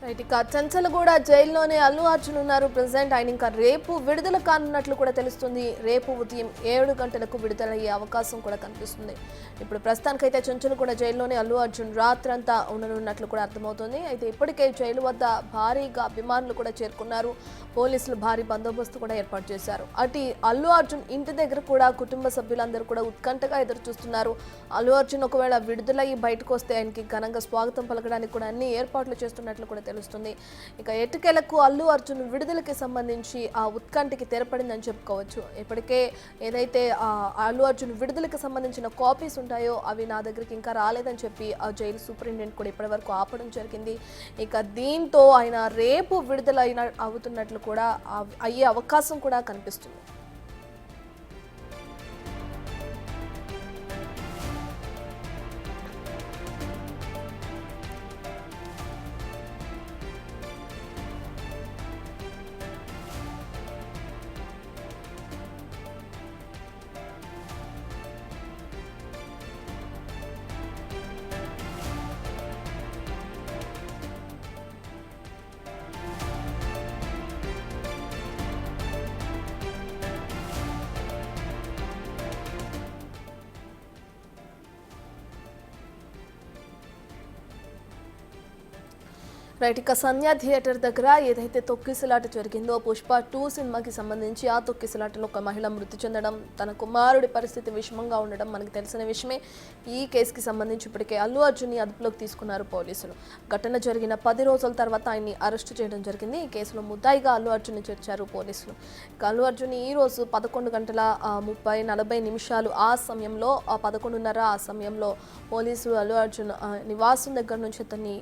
Right. ఇక చంచలగూడ జైల్లోనే అల్లు అర్జున్ ఉన్నారు ప్రెసిడెంట్. ఆయన ఇంకా రేపు విడుదల కానున్నట్లు కూడా తెలుస్తుంది. రేపు ఉదయం 7 గంటలకు విడుదలయ్యే అవకాశం కూడా కనిపిస్తుంది. ఇప్పుడు ప్రస్తుతానికైతే చంచలగూడ జైల్లోనే అల్లు అర్జున్ రాత్రంతా ఉండనున్నట్లు కూడా అర్థమవుతుంది. అయితే ఇప్పటికే జైలు వద్ద భారీగా అభిమానులు కూడా చేరుకున్నారు. పోలీసులు భారీ బందోబస్తు కూడా ఏర్పాటు చేశారు. అటు అల్లు అర్జున్ ఇంటి దగ్గర కూడా కుటుంబ సభ్యులందరూ కూడా ఉత్కంఠగా ఎదురు చూస్తున్నారు. అల్లు అర్జున్ ఒకవేళ విడుదలయ్యి బయటకు వస్తే ఆయనకి ఘనంగా స్వాగతం పలకడానికి కూడా అన్ని ఏర్పాట్లు చేస్తున్నట్లు కూడా తెలుస్తుంది. ఇక ఎటుకెలకు అల్లు అర్జున్ విడుదలకి సంబంధించి ఆ ఉత్కంఠకి తెరపడిందని చెప్పుకోవచ్చు. ఇప్పటికే ఏదైతే అల్లు అర్జున్ విడుదలకి సంబంధించిన కాపీస్ ఉంటాయో అవి నా దగ్గరికి ఇంకా రాలేదని చెప్పి ఆ జైలు సూపరింటెండెంట్ కూడా ఇప్పటివరకు ఆపడం జరిగింది. ఇక దీంతో ఆయన రేపు విడుదల అవుతున్నట్లు కూడా అయ్యే అవకాశం కూడా కనిపిస్తుంది. రైట్. ఇక సంధ్య థియేటర్ దగ్గర ఏదైతే తొక్కిసలాట జరిగిందో పుష్ప 2 సినిమాకి సంబంధించి ఆ తొక్కిసలాటలో ఒక మహిళ మృతి చెందడం, తన కుమారుడి పరిస్థితి విషమంగా ఉండడం మనకు తెలిసిన విషయమే. ఈ కేసుకి సంబంధించి ఇప్పటికే అల్లు అర్జున్ని అదుపులోకి తీసుకున్నారు పోలీసులు. ఘటన జరిగిన 10 రోజుల తర్వాత ఆయన్ని అరెస్టు చేయడం జరిగింది. ఈ కేసులో ముద్దాయిగా అల్లు అర్జున్ని చేర్చారు పోలీసులు. ఇక అల్లు అర్జున్ ఈ రోజు 11 గంటల 30-40 నిమిషాలు ఆ సమయంలో 11:30 ఆ సమయంలో పోలీసులు అల్లు అర్జున్ నివాసం దగ్గర నుంచి అతన్ని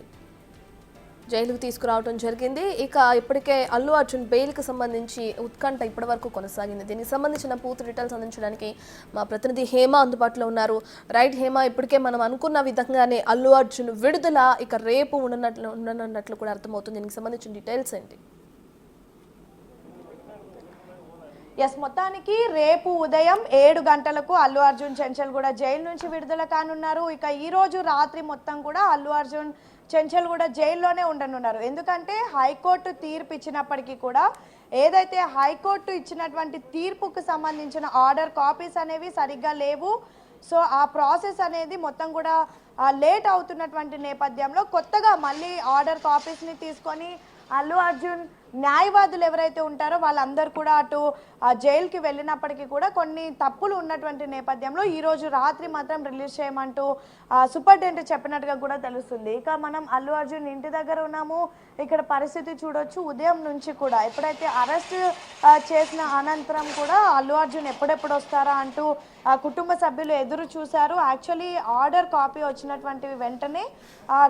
జైలుకు తీసుకురావడం జరిగింది. ఇక ఇప్పటికే అల్లు అర్జున్ బెయిల్కి సంబంధించి ఉత్కంఠ ఇప్పటివరకు కొనసాగింది. దీనికి సంబంధించిన పూర్తి డీటెయిల్స్ అందించడానికి మా ప్రతినిధి హేమ అందుబాటులో ఉన్నారు. రైట్ హేమ, ఇప్పటికే మనం అనుకున్న విధంగానే అల్లు అర్జున్ విడుదల ఇక రేపు ఉండనున్నట్లు కూడా అర్థమవుతుంది. దీనికి సంబంధించిన డీటెయిల్స్ ఏంటి? మొత్తానికి రేపు ఉదయం 7 గంటలకు అల్లు అర్జున్ చెంచల్గూడ జైలు నుంచి విడుదల కానున్నారు. ఇక ఈ రోజు రాత్రి మొత్తం కూడా అల్లు అర్జున్ చెంచల్గూడ జైల్లోనే ఉండనున్నారు. ఎందుకంటే హైకోర్టు తీర్పు ఇచ్చినప్పటికీ కూడా ఏదైతే హైకోర్టు ఇచ్చినటువంటి తీర్పుకు సంబంధించిన ఆర్డర్ కాపీస్ అనేవి సరిగ్గా లేవు. సో ఆ ప్రాసెస్ అనేది మొత్తం కూడా లేట్ అవుతున్నటువంటి నేపథ్యంలో కొత్తగా మళ్ళీ ఆర్డర్ కాపీస్ని తీసుకొని అల్లు అర్జున్ న్యాయవాదులు ఎవరైతే ఉంటారో వాళ్ళందరూ కూడా అటు జైలుకి వెళ్ళినప్పటికీ కూడా కొన్ని తప్పులు ఉన్నటువంటి నేపథ్యంలో ఈరోజు రాత్రి మాత్రం రిలీజ్ చేయమంటూ సూపరింటెండెంట్ చెప్పినట్టుగా కూడా తెలుస్తుంది. ఇక మనం అల్లు అర్జున్ ఇంటి దగ్గర ఉన్నాము. ఇక్కడ పరిస్థితి చూడొచ్చు. ఉదయం నుంచి కూడా ఎప్పుడైతే అరెస్ట్ చేసిన అనంతరం కూడా అల్లు అర్జున్ ఎప్పుడెప్పుడు వస్తారా అంటూ కుటుంబ సభ్యులు ఎదురు చూశారు. యాక్చువల్లీ ఆర్డర్ కాపీ వచ్చినటువంటి వెంటనే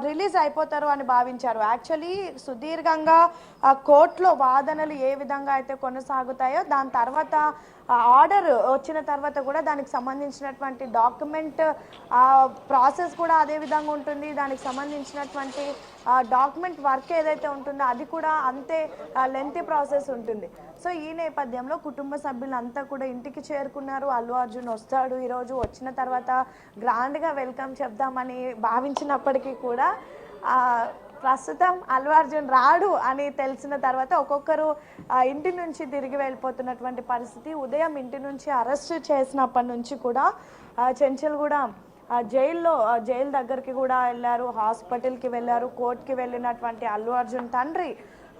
రిలీజ్ అయిపోతారు అని భావించారు. యాక్చువల్లీ సుదీర్ఘంగా కోర్టులో వాదనలు ఏ విధంగా అయితే కొనసాగుతాయో దాని తర్వాత ఆర్డర్ వచ్చిన తర్వాత కూడా దానికి సంబంధించినటువంటి డాక్యుమెంట్ ప్రాసెస్ కూడా అదే విధంగా ఉంటుంది. దానికి సంబంధించినటువంటి డాక్యుమెంట్ వర్క్ ఏదైతే ఉంటుందో అది కూడా అంతే లెంతీ ప్రాసెస్ ఉంటుంది. సో ఈ నేపథ్యంలో కుటుంబ సభ్యులంతా కూడా ఇంటికి చేరుకున్నారు. అల్లు అర్జున్ వస్తాడు ఈరోజు, వచ్చిన తర్వాత గ్రాండ్గా వెల్కమ్ చెప్దామని భావించినప్పటికీ కూడా ప్రస్తుతం అల్లు అర్జున్ రాడు అని తెలిసిన తర్వాత ఒక్కొక్కరు ఇంటి నుంచి తిరిగి వెళ్ళిపోతున్నటువంటి పరిస్థితి. ఉదయం ఇంటి నుంచి అరెస్ట్ చేసినప్పటి నుంచి కూడా చెంచల్గూడ జైలు దగ్గరికి కూడా వెళ్ళారు, హాస్పిటల్కి వెళ్ళారు, కోర్టుకి వెళ్ళినటువంటి అల్లు అర్జున్ తండ్రి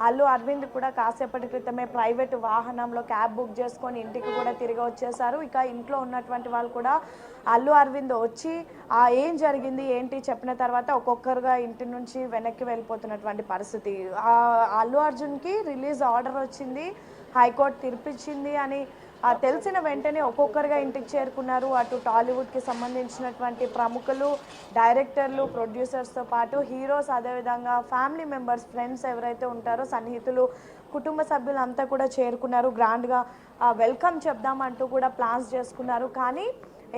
అల్లు అరవింద్ కూడా కాసేపటి క్రితమే ప్రైవేట్ వాహనంలో క్యాబ్ బుక్ చేసుకొని ఇంటికి కూడా తిరిగి వచ్చేసారు. ఇక ఇంట్లో ఉన్నటువంటి వాళ్ళు కూడా అల్లు అరవింద్ వచ్చి ఏం జరిగింది ఏంటి చెప్పిన తర్వాత ఒక్కొక్కరుగా ఇంటి నుంచి వెనక్కి వెళ్ళిపోతున్నటువంటి పరిస్థితి. అల్లు అర్జున్కి రిలీజ్ ఆర్డర్ వచ్చింది, హైకోర్టు తీర్పిచ్చింది అని తెలిసిన వెంటనే ఒక్కొక్కరుగా ఇంటికి చేరుకున్నారు. అటు టాలీవుడ్కి సంబంధించినటువంటి ప్రముఖులు, డైరెక్టర్లు, ప్రొడ్యూసర్స్తో పాటు హీరోస్, అదేవిధంగా ఫ్యామిలీ మెంబర్స్, ఫ్రెండ్స్ ఎవరైతే ఉంటారో సన్నిహితులు, కుటుంబ సభ్యులు అంతా కూడా చేరుకున్నారు. గ్రాండ్గా వెల్కమ్ చెప్దామంటూ కూడా ప్లాన్స్ చేసుకున్నారు. కానీ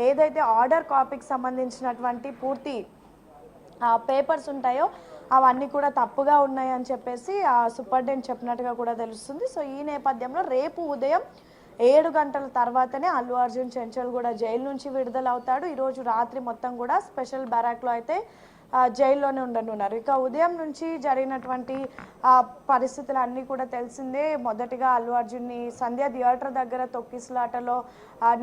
ఏదైతే ఆర్డర్ కాపీకి సంబంధించినటువంటి పూర్తి పేపర్స్ ఉంటాయో అవన్నీ కూడా తప్పుగా ఉన్నాయని చెప్పేసి సూపరింటెండెంట్ చెప్పినట్టుగా కూడా తెలుస్తుంది. సో ఈ నేపథ్యంలో రేపు ఉదయం 7 గంటల తర్వాతనే అల్లు అర్జున్ చెంచల్ కూడా జైలు నుంచి విడుదలవుతాడు. ఈరోజు రాత్రి మొత్తం కూడా స్పెషల్ బ్యారాక్లో అయితే జైల్లోనే ఉండనున్నారు. ఇక ఉదయం నుంచి జరిగినటువంటి పరిస్థితులు అన్నీ కూడా తెలిసిందే. మొదటిగా అల్లు అర్జున్ని సంధ్య థియేటర్ దగ్గర తొక్కిసలాటలో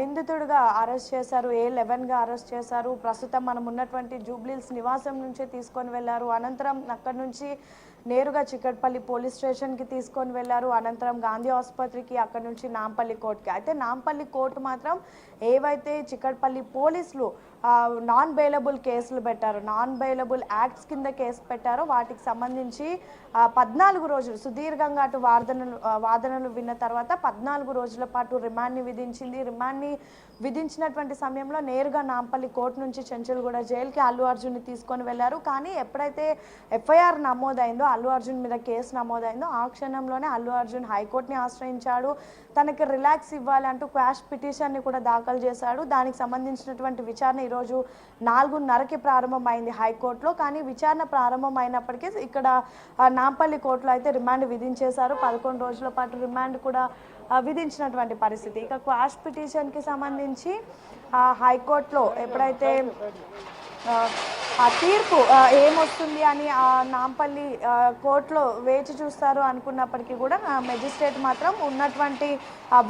నిందితుడిగా అరెస్ట్ చేశారు. A11గా అరెస్ట్ చేశారు. ప్రస్తుతం మనం ఉన్నటువంటి జూబ్లీహిల్స్ నివాసం నుంచే తీసుకొని వెళ్ళారు. అనంతరం అక్కడి నుంచి నేరుగా చిక్కడపల్లి పోలీస్ స్టేషన్కి తీసుకొని వెళ్ళారు. అనంతరం గాంధీ ఆసుపత్రికి, అక్కడ నుంచి నాంపల్లి కోర్టుకి. అయితే నాంపల్లి కోర్టు మాత్రం ఏవైతే చిక్కడపల్లి పోలీసులు నాన్ బెయిలబుల్ కేసులు పెట్టారో, నాన్ బెయిలబుల్ యాక్ట్స్ కింద కేసు పెట్టారో వాటికి సంబంధించి 14 రోజులు సుదీర్ఘంగా అటు వాదనలు విన్న తర్వాత 14 రోజుల పాటు రిమాండ్ని విధించింది. రిమాండ్ని విధించినటువంటి సమయంలో నేరుగా నాంపల్లి కోర్టు నుంచి చెంచల్గూడ జైలుకి అల్లు అర్జున్ని తీసుకొని వెళ్ళారు. కానీ ఎప్పుడైతే ఎఫ్ఐఆర్ నమోదైందో, అల్లు అర్జున్ మీద కేసు నమోదైందో ఆ క్షణంలోనే అల్లు అర్జున్ హైకోర్టుని ఆశ్రయించాడు. తనకి రిలాక్స్ ఇవ్వాలంటూ క్వాష్ పిటిషన్ని కూడా దాఖలు చేశాడు. దానికి సంబంధించినటువంటి విచారణ ఈరోజు 4:30కి ప్రారంభమైంది హైకోర్టులో. కానీ విచారణ ప్రారంభమైనప్పటికీ ఇక్కడ నాంపల్లి కోర్టులో అయితే రిమాండ్ విధించేశారు. 11 రోజుల పాటు రిమాండ్ కూడా విధించినటువంటి పరిస్థితి. ఇక క్వాష్ పిటిషన్కి సంబంధించి హైకోర్టులో ఎప్పుడైతే ఆ తీర్పు ఏమొస్తుంది అని నాంపల్లి కోర్టులో వేచి చూస్తారు అనుకున్నప్పటికీ కూడా మెజిస్ట్రేట్ మాత్రం ఉన్నటువంటి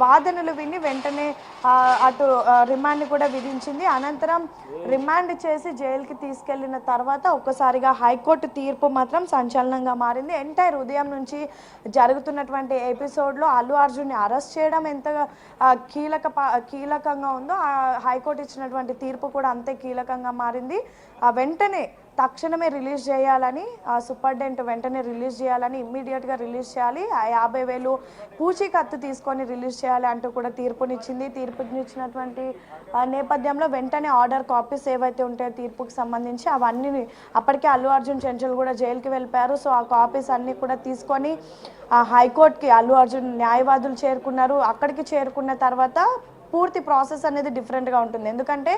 వాదనలు విని వెంటనే అటు రిమాండ్ కూడా విధించింది. అనంతరం రిమాండ్ చేసి జైలుకి తీసుకెళ్లిన తర్వాత ఒక్కసారిగా హైకోర్టు తీర్పు మాత్రం సంచలనంగా మారింది. ఎంటైర్ ఉదయం నుంచి జరుగుతున్నటువంటి ఎపిసోడ్లో అల్లు అర్జున్ని అరెస్ట్ చేయడం ఎంత కీలకంగా ఉందో హైకోర్టు ఇచ్చినటువంటి తీర్పు కూడా అంతే కీలకంగా మారింది. వెంటనే తక్షణమే రిలీజ్ చేయాలని, సూపరింటెండెంట్ వెంటనే రిలీజ్ చేయాలని, ఇమ్మీడియట్గా రిలీజ్ చేయాలి, 50,000 పూచీకత్తు తీసుకొని రిలీజ్ చేయాలి అంటూ కూడా తీర్పునిచ్చింది. తీర్పునిచ్చినటువంటి నేపథ్యంలో వెంటనే ఆర్డర్ కాపీస్ ఏవైతే ఉంటాయో తీర్పుకి సంబంధించి అవన్నీ అప్పటికే అల్లు అర్జున్ చెంచల్ కూడా జైలుకి వెళ్ళిపోయారు. సో ఆ కాపీస్ అన్నీ కూడా తీసుకొని హైకోర్టుకి అల్లు అర్జున్ న్యాయవాదులు చేరుకున్నారు. అక్కడికి చేరుకున్న తర్వాత పూర్తి ప్రాసెస్ అనేది డిఫరెంట్గా ఉంటుంది. ఎందుకంటే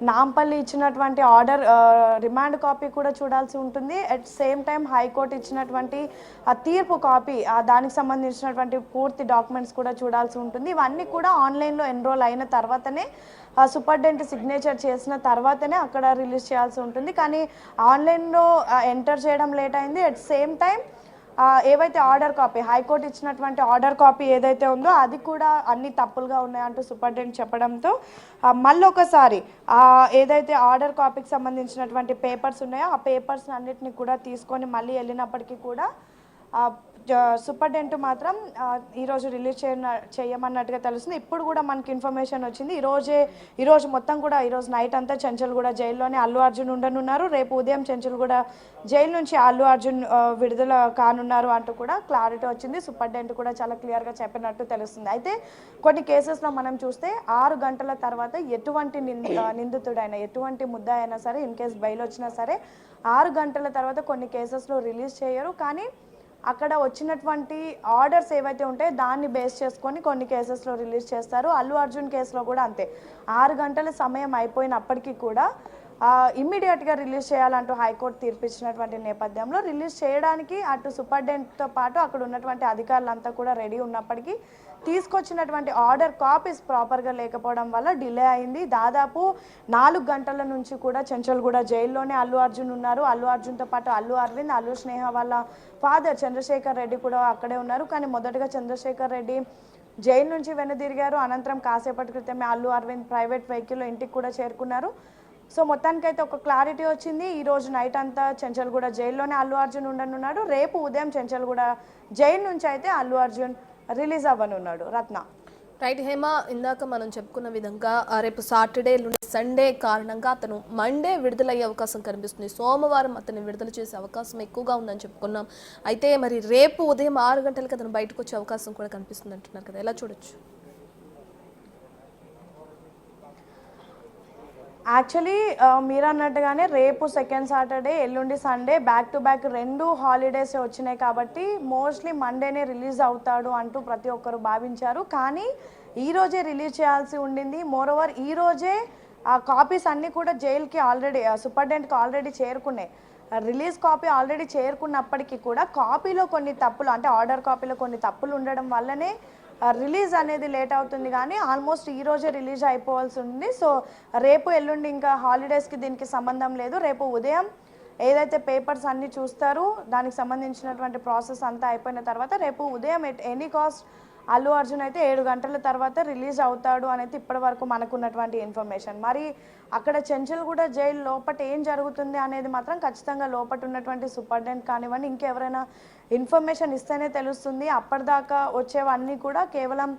నాంపల్లి ఇచ్చినటువంటి ఆర్డర్ రిమాండ్ కాపీ కూడా చూడాల్సి ఉంటుంది. అట్ సేమ్ టైం హైకోర్టు ఇచ్చినటువంటి తీర్పు కాపీ, దానికి సంబంధించినటువంటి పూర్తి డాక్యుమెంట్స్ కూడా చూడాల్సి ఉంటుంది. ఇవన్నీ కూడా ఆన్లైన్లో ఎన్రోల్ అయిన తర్వాతనే సూపరింటెండెంట్ సిగ్నేచర్ చేసిన తర్వాతనే అక్కడ రిలీజ్ చేయాల్సి ఉంటుంది. కానీ ఆన్లైన్లో ఎంటర్ చేయడం లేట్ అయింది. అట్ సేమ్ టైం ఏవైతే ఆర్డర్ కాపీ, హైకోర్టు ఇచ్చినటువంటి ఆర్డర్ కాపీ ఏదైతే ఉందో అది కూడా అన్ని తప్పులుగా ఉన్నాయంటూ సూపరింటెండెంట్ చెప్పడంతో మళ్ళీ ఒకసారి ఏదైతే ఆర్డర్ కాపీకి సంబంధించినటువంటి పేపర్స్ ఉన్నాయో ఆ పేపర్స్ అన్నిటిని కూడా తీసుకొని మళ్ళీ వెళ్ళినప్పటికీ కూడా సూపరింటెండెంట్ మాత్రం ఈరోజు రిలీజ్ చేయమన్నట్టుగా తెలుస్తుంది. ఇప్పుడు కూడా మనకి ఇన్ఫర్మేషన్ వచ్చింది. ఈరోజు మొత్తం కూడా ఈరోజు నైట్ అంతా చెంచల్గూడ జైల్లోనే అల్లు అర్జున్ ఉండనున్నారు. రేపు ఉదయం చెంచల్గూడ జైలు నుంచి అల్లు అర్జున్ విడుదల కానున్నారు అంటూ కూడా క్లారిటీ వచ్చింది. సూపరింటెండెంట్ కూడా చాలా క్లియర్గా చెప్పినట్టు తెలుస్తుంది. అయితే కొన్ని కేసెస్లో మనం చూస్తే 6 గంటల తర్వాత ఎటువంటి నిందితుడైనా, ఎటువంటి ముద్దాయి అయినా సరే, ఇన్ కేస్ బెయిల్ వచ్చినా సరే 6 గంటల తర్వాత కొన్ని కేసెస్లో రిలీజ్ చేయరు. కానీ అక్కడ వచ్చినటువంటి ఆర్డర్స్ ఏవైతే ఉంటాయో దాన్ని బేస్ చేసుకొని కొన్ని కేసెస్లో రిలీజ్ చేస్తారు. అల్లు అర్జున్ కేసులో కూడా అంతే. 6 గంటల సమయం అయిపోయినప్పటికీ కూడా ఇమ్మీడియట్గా రిలీజ్ చేయాలంటూ హైకోర్టు తీర్పిచ్చినటువంటి నేపథ్యంలో రిలీజ్ చేయడానికి అటు సూపరింటెండెంట్తో పాటు అక్కడ ఉన్నటువంటి అధికారులంతా కూడా రెడీ ఉన్నప్పటికీ తీసుకొచ్చినటువంటి ఆర్డర్ కాపీస్ ప్రాపర్గా లేకపోవడం వల్ల డిలే అయింది. దాదాపు 4 గంటల నుంచి కూడా చెంచల్గూడ జైల్లోనే అల్లు అర్జున్ ఉన్నారు. అల్లు అర్జున్తో పాటు అల్లు అరవింద్, అల్లు స్నేహ వాళ్ళ ఫాదర్ చంద్రశేఖర్ రెడ్డి కూడా అక్కడే ఉన్నారు. కానీ మొదటగా చంద్రశేఖర్ రెడ్డి జైలు నుంచి వెనుదిరిగారు. అనంతరం కాసేపటి క్రితమే అల్లు అరవింద్ ప్రైవేట్ వెహికల్లో ఇంటికి కూడా చేరుకున్నారు. సో మొత్తానికైతే ఒక క్లారిటీ వచ్చింది. ఈరోజు నైట్ అంతా చెంచల్గూడ జైల్లోనే అల్లు అర్జున్ ఉండనున్నాడు. రేపు ఉదయం చెంచల్గూడ జైలు నుంచి అయితే అల్లు అర్జున్ రిలీజ్ అవ్వనున్నాడు. రత్న. రైట్ హేమ, ఇందాక మనం చెప్పుకున్న విధంగా రేపు సాటర్డే నుండి సండే కారణంగా అతను మండే విడుదలయ్యే అవకాశం కనిపిస్తుంది. సోమవారం అతన్ని విడుదల చేసే అవకాశం ఎక్కువగా ఉందని చెప్పుకున్నాం. అయితే మరి రేపు ఉదయం 6 గంటలకు అతను బయటకు వచ్చే అవకాశం కూడా కనిపిస్తుంది అంటున్నారు కదా, ఎలా చూడొచ్చు? యాక్చువల్లీ మీరు అన్నట్టుగానే రేపు సెకండ్ సాటర్డే, ఎల్లుండి Sunday back to back 2 holidays వచ్చినాయి కాబట్టి మోస్ట్లీ మండేనే రిలీజ్ అవుతాడు అంటూ ప్రతి ఒక్కరు భావించారు. కానీ ఈరోజే రిలీజ్ చేయాల్సి ఉండింది. మోరోవర్ ఈరోజే కాపీస్ అన్నీ కూడా జైలుకి ఆల్రెడీ సూపరింటెండెంట్కి ఆల్రెడీ చేరుకున్నాయి. రిలీజ్ కాపీ ఆల్రెడీ చేరుకున్నప్పటికీ కూడా కాపీలో కొన్ని తప్పులు, అంటే ఆర్డర్ కాపీలో కొన్ని తప్పులు ఉండడం వల్లనే రిలీజ్ అనేది లేట్ అవుతుంది కానీ ఆల్మోస్ట్ ఈ రోజే రిలీజ్ అయిపోవాల్సి ఉంది. సో రేపు ఎల్లుండి ఇంకా హాలిడేస్కి దీనికి సంబంధం లేదు. రేపు ఉదయం ఏదైతే పేపర్స్ అన్నీ చూస్తారో దానికి సంబంధించినటువంటి ప్రాసెస్ అంతా అయిపోయిన తర్వాత రేపు ఉదయం ఎనీ కాస్ట్ అల్లు అర్జున్ అయితే 7 గంటల తర్వాత రిలీజ్ అవుతాడు అనేది ఇప్పటి వరకు మనకున్నటువంటి ఇన్ఫర్మేషన్. మరి అక్కడ చెంచల్గూడ జైలు లోపల ఏం జరుగుతుంది అనేది మాత్రం ఖచ్చితంగా లోపల ఉన్నటువంటి సూపరింటెండెంట్ కానివ్వండి ఇంకెవరైనా ఇన్ఫర్మేషన్ ఇస్తేనే తెలుస్తుంది. అప్పటిదాకా వచ్చేవన్నీ కూడా కేవలం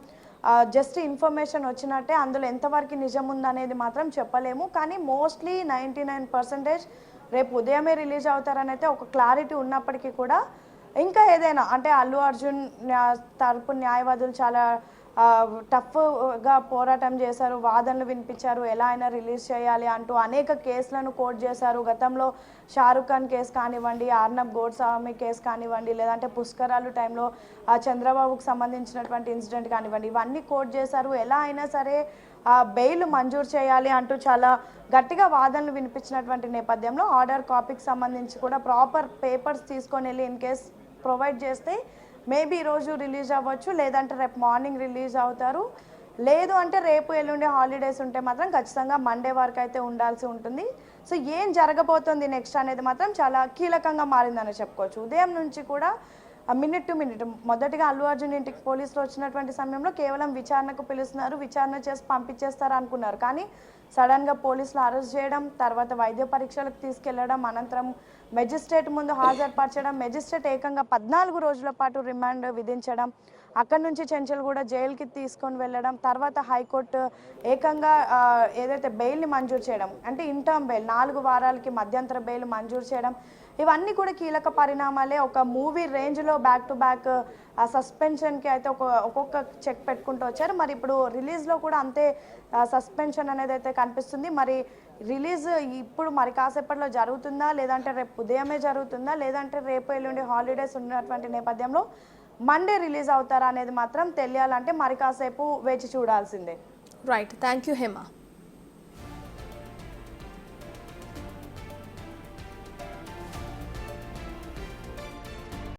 జస్ట్ ఇన్ఫర్మేషన్ వచ్చినట్టే, అందులో ఎంతవరకు నిజం ఉందనేది మాత్రం చెప్పలేము. కానీ మోస్ట్లీ 99% రేపు ఉదయమే రిలీజ్ అవుతారని అయితే ఒక క్లారిటీ ఉన్నప్పటికీ కూడా ఇంకా ఏదైనా అంటే అల్లు అర్జున్ తరపు న్యాయవాదులు చాలా టఫ్గా పోరాటం చేశారు, వాదనలు వినిపించారు, ఎలా అయినా రిలీజ్ చేయాలి అంటూ అనేక కేసులను కోట్ చేశారు. గతంలో షారుఖ్ ఖాన్ కేసు కానివ్వండి, ఆర్నబ్ గోడ్స్వామి కేసు కానివ్వండి, లేదంటే పుష్కరాలు టైంలో చంద్రబాబుకు సంబంధించినటువంటి ఇన్సిడెంట్ కానివ్వండి, ఇవన్నీ కోట్ చేశారు. ఎలా అయినా సరే బెయిల్ మంజూరు చేయాలి అంటూ చాలా గట్టిగా వాదనలు వినిపించినటువంటి నేపథ్యంలో ఆర్డర్ కాపీకి సంబంధించి కూడా ప్రాపర్ పేపర్స్ తీసుకొని వెళ్ళి ఇన్ కేస్ ప్రొవైడ్ చేస్తే మేబీ ఈరోజు రిలీజ్ అవ్వచ్చు, లేదంటే రేపు మార్నింగ్ రిలీజ్ అవుతారు. లేదు అంటే రేపు ఎల్లుండి హాలిడేస్ ఉంటే మాత్రం ఖచ్చితంగా మండే వరకు అయితే ఉండాల్సి ఉంటుంది. సో ఏం జరగబోతుంది నెక్స్ట్ అనేది మాత్రం చాలా కీలకంగా మారిందని చెప్పుకోవచ్చు. ఉదయం నుంచి కూడా మినిట్ టు మినిట్ మొదటిగా అల్లు అర్జున్ ఇంటికి పోలీసులు వచ్చినటువంటి సమయంలో కేవలం విచారణకు పిలుస్తున్నారు, విచారణ చేసి పంపించేస్తారు అనుకున్నారు. కానీ సడన్గా పోలీసులు అరెస్ట్ చేయడం, తర్వాత వైద్య పరీక్షలకు తీసుకెళ్లడం, అనంతరం మెజిస్ట్రేట్ ముందు హాజరుపరచడం, మెజిస్ట్రేట్ ఏకంగా 14 రోజుల పాటు రిమాండ్ విధించడం, అక్కడి నుంచి చెంచల్గూడ జైలుకి తీసుకొని వెళ్ళడం, తర్వాత హైకోర్టు ఏకంగా ఏదైతే బెయిల్ని మంజూరు చేయడం అంటే ఇంటర్మ్ బెయిల్ 4 వారాలకి మధ్యంతర బెయిల్ మంజూరు చేయడం, ఇవన్నీ కూడా కీలక పరిణామాలే. ఒక మూవీ రేంజ్లో బ్యాక్ టు బ్యాక్ సస్పెన్షన్కి అయితే ఒక్కొక్క చెక్ పెట్టుకుంటూ వచ్చారు. మరి ఇప్పుడు రిలీజ్లో కూడా అంతే సస్పెన్షన్ అనేది అయితే కనిపిస్తుంది. మరి రిలీజ్ ఇప్పుడు మరి కాసేపట్లో జరుగుతుందా, లేదంటే రేపు ఉదయమే జరుగుతుందా, లేదంటే రేపు ఎల్లుండి హాలిడేస్ ఉన్నటువంటి నేపథ్యంలో మండే రిలీజ్ అవుతారా అనేది మాత్రం తెలియాలంటే మరి కాసేపు వేచి చూడాల్సిందే. Right, thank you Hema.